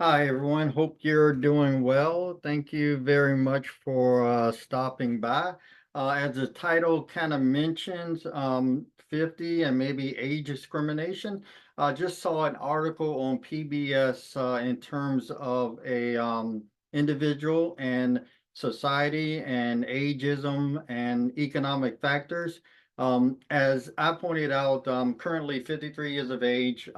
Hi, everyone. Hope you're doing well. Thank you very much for stopping by. As the title kind of mentions, 50 and maybe age discrimination. I just saw an article on PBS in terms of a individual and society and ageism and economic factors. As I pointed out, I'm currently 53 years of age.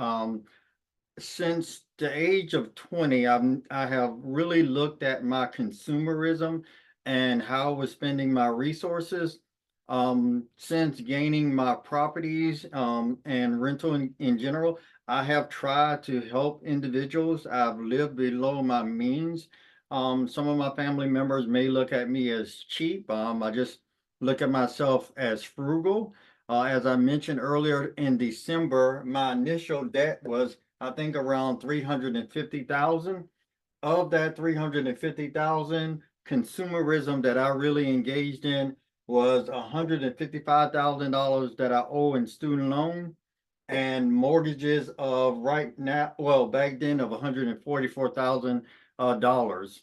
Since the age of 20, I have really looked at my consumerism and how I was spending my resources. Since gaining my properties and rental in general, I have tried to help individuals. I've lived below my means. Some of my family members may look at me as cheap. I just look at myself as frugal. As I mentioned earlier, in December, my initial debt was, I think, around 350,000. Of that 350,000, consumerism that I really engaged in was $155,000 that I owe in student loan, and mortgages of right now, well, back then, of $144,000.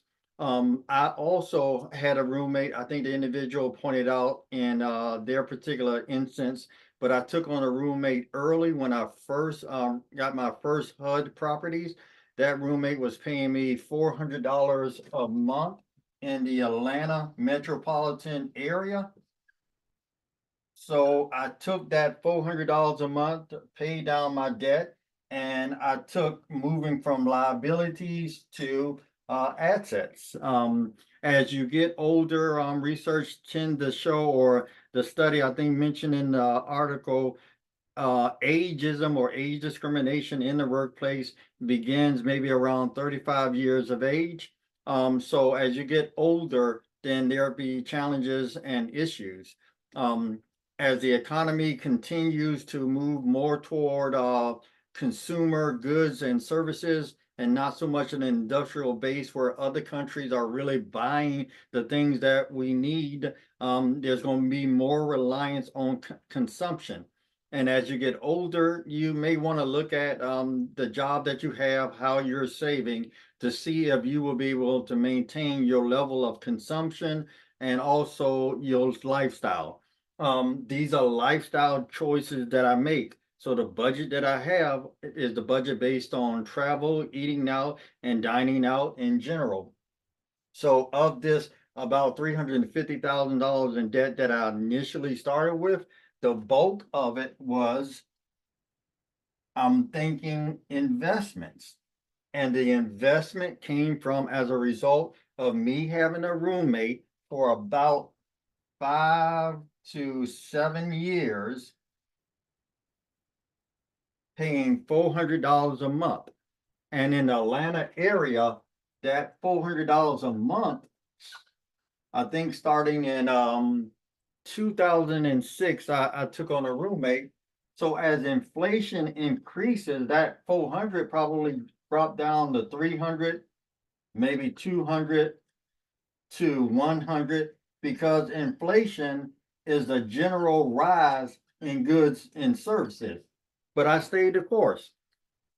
I also had a roommate. I think the individual pointed out in their particular instance, but I took on a roommate early when I first got my first HUD properties. That roommate was paying me $400 a month in the Atlanta metropolitan area. So I took that $400 a month to pay down my debt, and I took moving from liabilities to assets. As you get older, research tend to show, or the study I think mentioned in the article, ageism or age discrimination in the workplace begins maybe around 35 years of age. So as you get older, then there'll be challenges and issues. Um, as the economy continues to move more toward consumer goods and services, and not so much an industrial base where other countries are really buying the things that we need, there's going to be more reliance on consumption. And as you get older, you may want to look at the job that you have, how you're saving, to see if you will be able to maintain your level of consumption and also your lifestyle. These are lifestyle choices that I make. So the budget that I have is the budget based on travel, eating out, and dining out in general. So of this, about $350,000 in debt that I initially started with, the bulk of it was, I'm thinking, investments. And the investment came from as a result of me having a roommate for about 5 to 7 years, paying $400 a month. And in the Atlanta area, that $400 a month, I think starting in 2006, I took on a roommate. So as inflation increases, that 400 probably dropped down to 300, maybe 200 to 100, because inflation is a general rise in goods and services. But I stayed the course.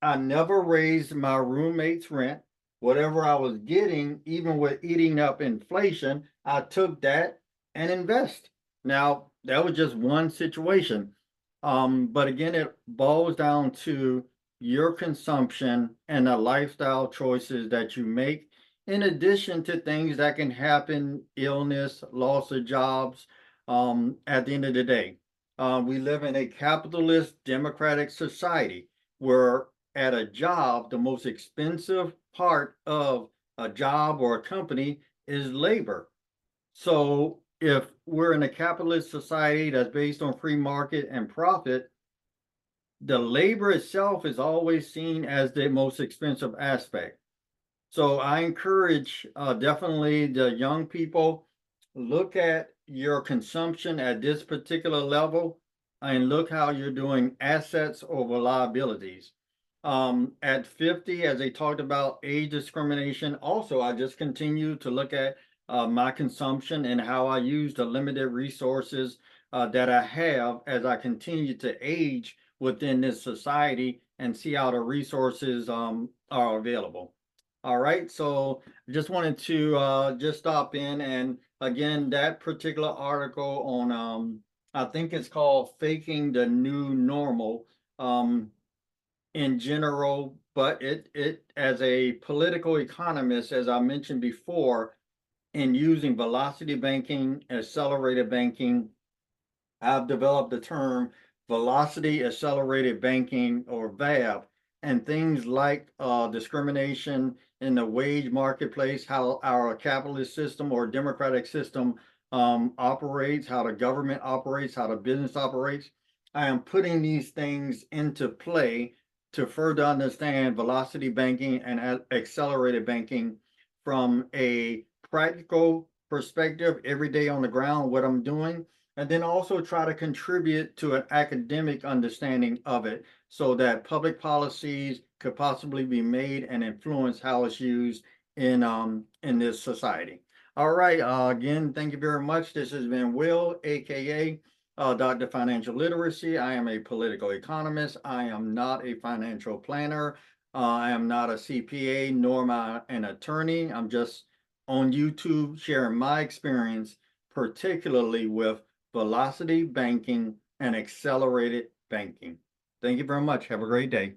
I never raised my roommate's rent. Whatever I was getting, even with eating up inflation, I took that and invest. Now, that was just one situation. But again, it boils down to your consumption and the lifestyle choices that you make, in addition to things that can happen, illness, loss of jobs, at the end of the day. We live in a capitalist democratic society where at a job, the most expensive part of a job or a company is labor. So if we're in a capitalist society that's based on free market and profit, the labor itself is always seen as the most expensive aspect. So I encourage definitely the young people, look at your consumption at this particular level and look how you're doing assets over liabilities. At 50, as they talked about age discrimination, also I just continue to look at my consumption and how I use the limited resources that I have as I continue to age within this society and see how the resources are available. All right, so just wanted to just stop in, and again, that particular article on I think it's called Faking the New Normal in general, but it as a political economist, as I mentioned before, in using velocity banking, accelerated banking, I've developed the term velocity accelerated banking, or VAB, and things like discrimination in the wage marketplace, how our capitalist system or democratic system operates, how the government operates, how the business operates. I am putting these things into play to further understand velocity banking and accelerated banking from a practical perspective, every day on the ground, what I'm doing, and then also try to contribute to an academic understanding of it so that public policies could possibly be made and influence how it's used in this society. All right, again, thank you very much. This has been Will, aka Dr. Financial Literacy. I am a political economist. I am not a financial planner. I am not a CPA, nor am I an attorney. I'm just on YouTube sharing my experience, particularly with velocity banking and accelerated banking. Thank you very much. Have a great day.